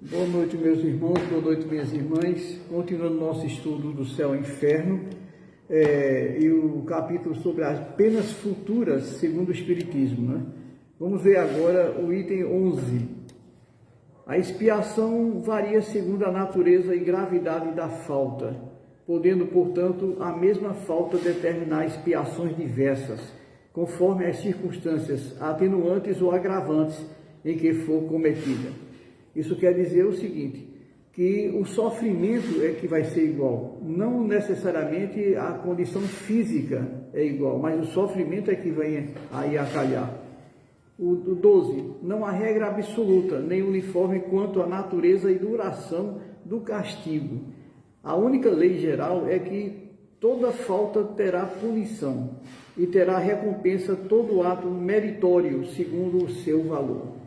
Boa noite, meus irmãos, boa noite, minhas irmãs. Continuando nosso estudo do céu e inferno, e o capítulo sobre as penas futuras, segundo o Espiritismo, né? Vamos ver agora o item 11. A expiação varia segundo a natureza e gravidade da falta, podendo, portanto, a mesma falta determinar expiações diversas, conforme as circunstâncias atenuantes ou agravantes em que for cometida. Isso quer dizer o seguinte, que o sofrimento é que vai ser igual, não necessariamente a condição física é igual, mas o sofrimento é que vem aí a calhar. O 12, não há regra absoluta, nem uniforme quanto à natureza e duração do castigo. A única lei geral é que toda falta terá punição e terá recompensa todo ato meritório, segundo o seu valor.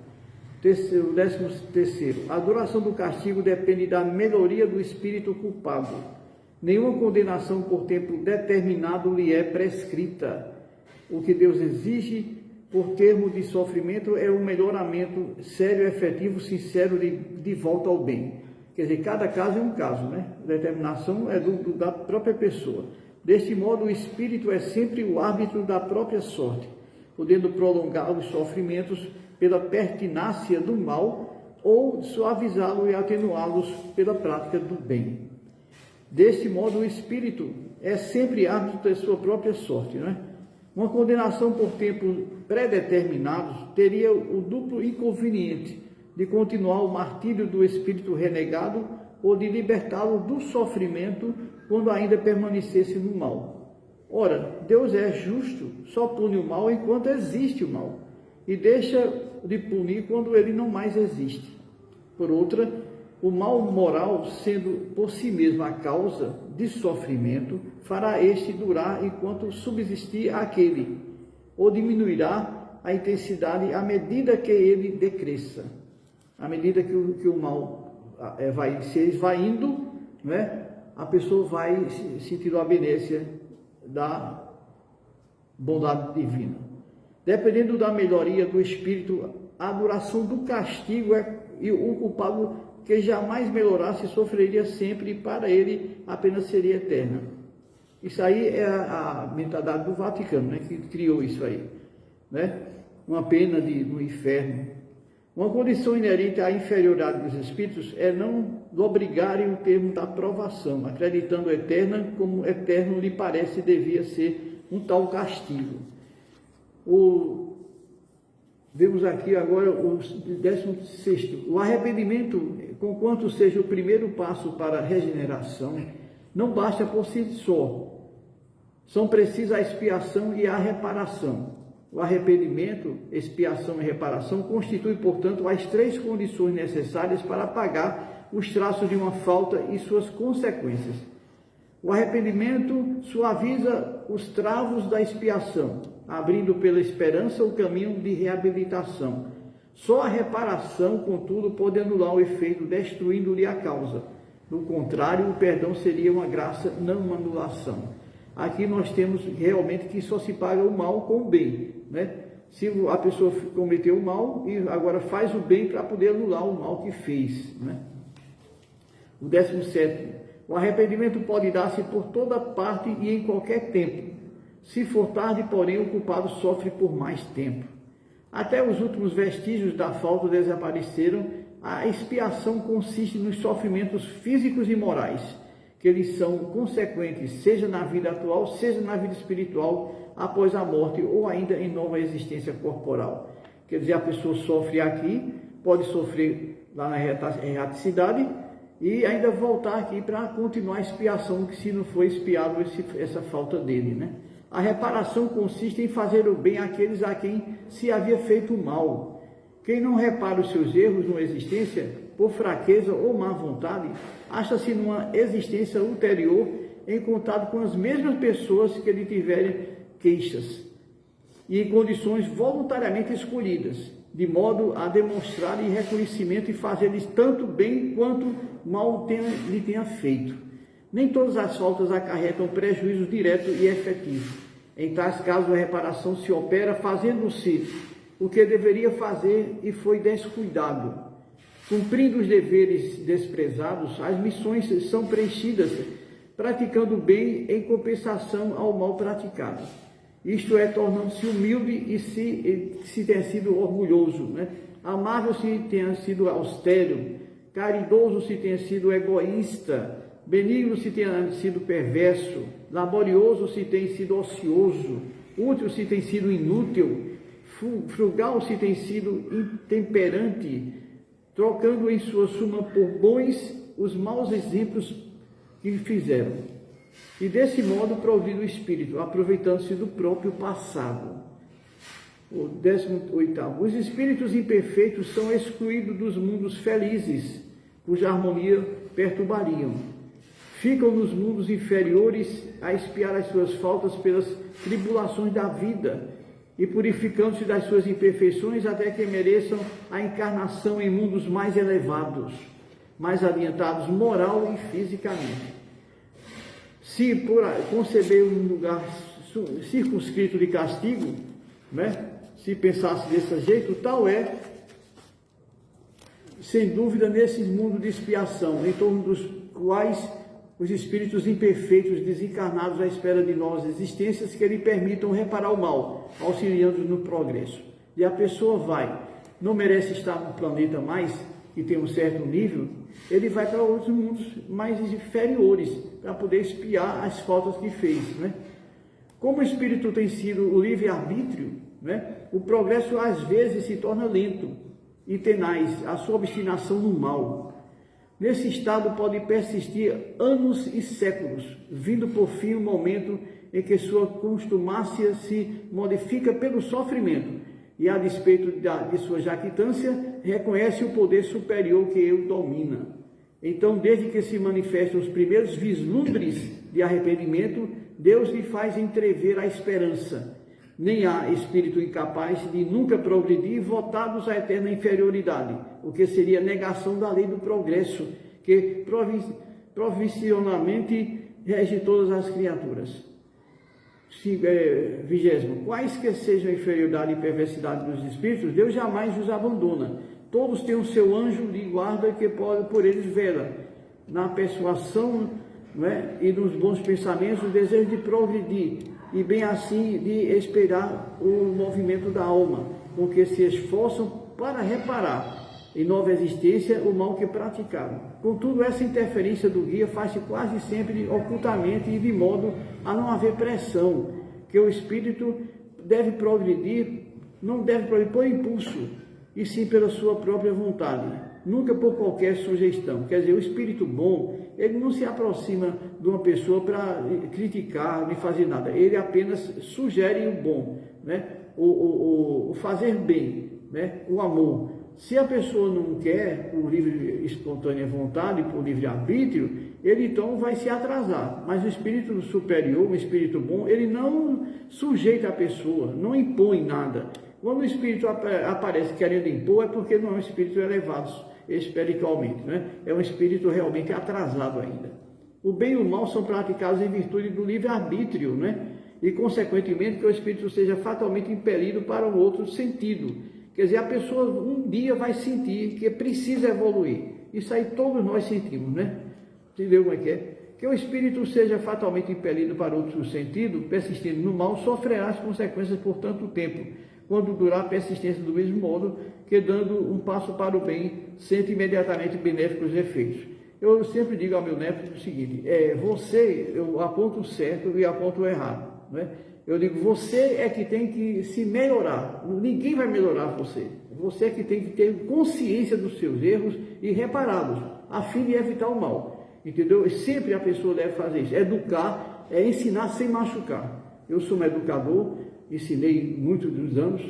13º, a duração do castigo depende da melhoria do espírito culpado. Nenhuma condenação por tempo determinado lhe é prescrita. O que Deus exige por termo de sofrimento é um melhoramento sério, efetivo, sincero de volta ao bem. Quer dizer, cada caso é um caso, né? A determinação é da própria pessoa. Deste modo, o espírito é sempre o árbitro da própria sorte, podendo prolongar os sofrimentos pela pertinácia do mal ou suavizá-lo e atenuá-los pela prática do bem. Deste modo, o espírito é sempre árbitro da sua própria sorte, né? Uma condenação por tempos predeterminados teria o duplo inconveniente de continuar o martírio do espírito renegado ou de libertá-lo do sofrimento quando ainda permanecesse no mal. Ora, Deus é justo, só pune o mal enquanto existe o mal, e deixa de punir quando ele não mais existe. Por outra, o mal moral, sendo por si mesmo a causa de sofrimento, fará este durar enquanto subsistir aquele, ou diminuirá a intensidade à medida que ele decresça. À medida que o mal vai se esvaindo, né, a pessoa vai sentir a benécia da bondade divina. Dependendo da melhoria do espírito, a duração do castigo e o culpado que jamais melhorasse sofreria sempre e para ele apenas seria eterna. Isso aí é a mentalidade do Vaticano, né, que criou isso aí, né? Uma pena no inferno. Uma condição inerente à inferioridade dos espíritos é não obrigarem o termo da provação, acreditando eterna como eterno lhe parece devia ser um tal castigo. Vemos aqui agora o 16º. O arrependimento, conquanto seja o primeiro passo para a regeneração, não basta por si só. São precisas a expiação e a reparação. O arrependimento, expiação e reparação constituem, portanto, as três condições necessárias para apagar os traços de uma falta e suas consequências. O arrependimento suaviza os travos da expiação, abrindo pela esperança o caminho de reabilitação. Só a reparação, contudo, pode anular o efeito, destruindo-lhe a causa. Do contrário, o perdão seria uma graça, não uma anulação. Aqui nós temos realmente que só se paga o mal com o bem, né? Se a pessoa cometeu o mal e agora faz o bem para poder anular o mal que fez, né? O 17º. O arrependimento pode dar-se por toda parte e em qualquer tempo. Se for tarde, porém, o culpado sofre por mais tempo. Até os últimos vestígios da falta desapareceram, a expiação consiste nos sofrimentos físicos e morais, que eles são consequentes, seja na vida atual, seja na vida espiritual, após a morte ou ainda em nova existência corporal. Quer dizer, a pessoa sofre aqui, pode sofrer lá na erraticidade e ainda voltar aqui para continuar a expiação, que se não for expiado essa falta dele, né? A reparação consiste em fazer o bem àqueles a quem se havia feito mal. Quem não repara os seus erros numa existência, por fraqueza ou má vontade, acha-se numa existência ulterior em contato com as mesmas pessoas que lhe tiverem queixas, e em condições voluntariamente escolhidas, de modo a demonstrar reconhecimento e fazer-lhes tanto bem quanto mal lhe tenha feito. Nem todas as faltas acarretam prejuízo direto e efetivo. Em tais casos, a reparação se opera fazendo-se o que deveria fazer e foi descuidado. Cumprindo os deveres desprezados, as missões são preenchidas, praticando o bem em compensação ao mal praticado. Isto é, tornando-se humilde e se tenha sido orgulhoso, né? Amável se tenha sido austero, caridoso se tenha sido egoísta, benigno se tenha sido perverso, laborioso se tem sido ocioso, útil se tem sido inútil, frugal se tem sido intemperante, trocando em sua suma por bons os maus exemplos que fizeram. E desse modo progride o espírito, aproveitando-se do próprio passado. O 18º. Os espíritos imperfeitos são excluídos dos mundos felizes, cuja harmonia perturbariam. Ficam nos mundos inferiores a expiar as suas faltas pelas tribulações da vida e purificando-se das suas imperfeições até que mereçam a encarnação em mundos mais elevados, mais adiantados moral e fisicamente. Se por conceber um lugar circunscrito de castigo, né, se pensasse desse jeito, tal é, sem dúvida, nesses mundos de expiação, em torno dos quais os espíritos imperfeitos desencarnados à espera de novas existências que lhe permitam reparar o mal, auxiliando no progresso. E a pessoa não merece estar no planeta mais, que tem um certo nível, ele vai para outros mundos mais inferiores, para poder expiar as faltas que fez, né? Como o espírito tem sido o livre-arbítrio, né, o progresso às vezes se torna lento e tenaz, a sua obstinação no mal. Nesse estado pode persistir anos e séculos, vindo por fim o momento em que sua contumácia se modifica pelo sofrimento e, a despeito de sua jactância, reconhece o poder superior que o domina. Então, desde que se manifestam os primeiros vislumbres de arrependimento, Deus lhe faz entrever a esperança. Nem há espírito incapaz de nunca progredir, votados à eterna inferioridade, o que seria negação da lei do progresso, que provisionalmente rege todas as criaturas. 20º. Quais que sejam a inferioridade e perversidade dos espíritos, Deus jamais os abandona. Todos têm o seu anjo de guarda que pode por eles vela. Na persuasão, né, e nos bons pensamentos, o desejo de progredir, e bem assim de esperar o movimento da alma, com que se esforçam para reparar em nova existência o mal que praticaram. Contudo, essa interferência do guia faz-se quase sempre ocultamente e de modo a não haver pressão, que o espírito deve progredir, não deve progredir por impulso, e sim pela sua própria vontade, nunca por qualquer sugestão. Quer dizer, o espírito bom, ele não se aproxima de uma pessoa para criticar, nem fazer nada, ele apenas sugere o bom, né? o fazer bem, né? O amor. Se a pessoa não quer, por livre espontânea vontade, por livre-arbítrio, ele então vai se atrasar. Mas o espírito superior, o espírito bom, ele não sujeita a pessoa, não impõe nada. Quando o espírito aparece querendo impor, é porque não é um espírito elevado espiritualmente, né? É um espírito realmente atrasado ainda. O bem e o mal são praticados em virtude do livre-arbítrio, né? E, consequentemente, que o espírito seja fatalmente impelido para um outro sentido. Quer dizer, a pessoa um dia vai sentir que precisa evoluir. Isso aí todos nós sentimos, né? Entendeu como é que é? Que o espírito seja fatalmente impelido para outro sentido, persistindo no mal, sofrerá as consequências por tanto tempo, quando durar a persistência do mesmo modo, que dando um passo para o bem, sente imediatamente benéficos efeitos. Eu sempre digo ao meu neto o seguinte, eu aponto o certo e aponto o errado, né? Eu digo, você é que tem que se melhorar, ninguém vai melhorar você. Você é que tem que ter consciência dos seus erros e repará-los, a fim de evitar o mal, entendeu? E sempre a pessoa deve fazer isso, educar, é ensinar sem machucar. Eu sou um educador, ensinei muitos dos anos,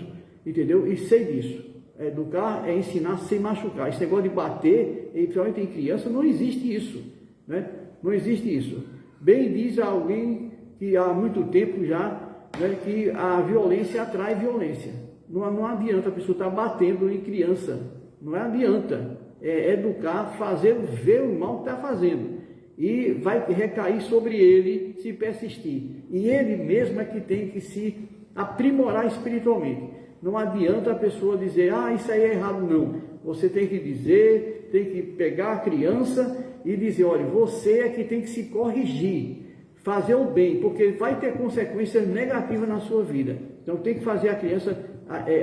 entendeu? E sei disso. Educar é ensinar sem machucar. Esse negócio de bater, principalmente em criança, não existe isso, né? Não existe isso. Bem diz alguém que há muito tempo já, né, que a violência atrai violência. Não adianta a pessoa estar batendo em criança. Não adianta. É educar, fazer ver o mal que está fazendo. E vai recair sobre ele se persistir. E ele mesmo é que tem que se aprimorar espiritualmente. Não adianta a pessoa dizer, isso aí é errado, não. Você tem que dizer, tem que pegar a criança e dizer, olha, você é que tem que se corrigir, fazer o bem, porque vai ter consequências negativas na sua vida. Então tem que fazer a criança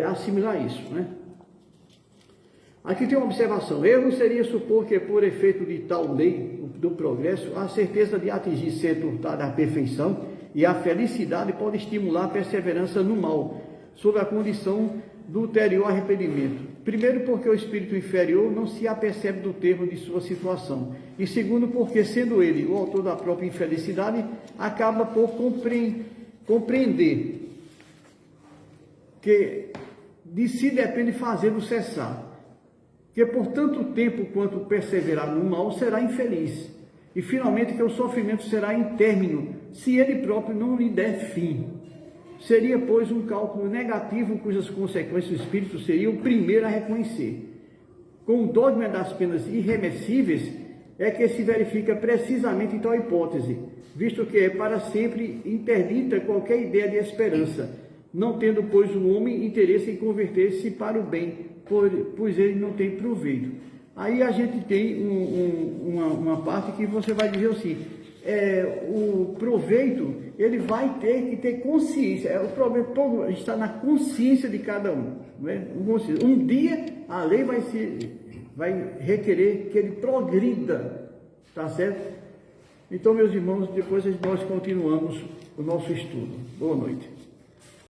assimilar isso, né? Aqui tem uma observação. Erro seria supor que, por efeito de tal lei do progresso, a certeza de atingir ser turtada à perfeição e a felicidade pode estimular a perseverança no mal, sob a condição do ulterior arrependimento. Primeiro, porque o espírito inferior não se apercebe do termo de sua situação. E segundo, porque, sendo ele o autor da própria infelicidade, acaba por compreender que de si depende fazê-lo cessar. Que por tanto tempo quanto perseverar no mal será infeliz, e finalmente que o sofrimento será em término, se ele próprio não lhe der fim. Seria, pois, um cálculo negativo cujas consequências o espírito seria o primeiro a reconhecer. Com o dogma das penas irremessíveis é que se verifica precisamente em tal hipótese, visto que é para sempre interdita qualquer ideia de esperança, não tendo, pois, o homem interesse em converter-se para o bem, pois ele não tem proveito. Aí a gente tem uma parte que você vai dizer assim, o proveito, ele vai ter que ter consciência, o proveito todo está na consciência de cada um. Não é? Um dia a lei vai requerer que ele progrida, tá certo? Então, meus irmãos, depois nós continuamos o nosso estudo. Boa noite.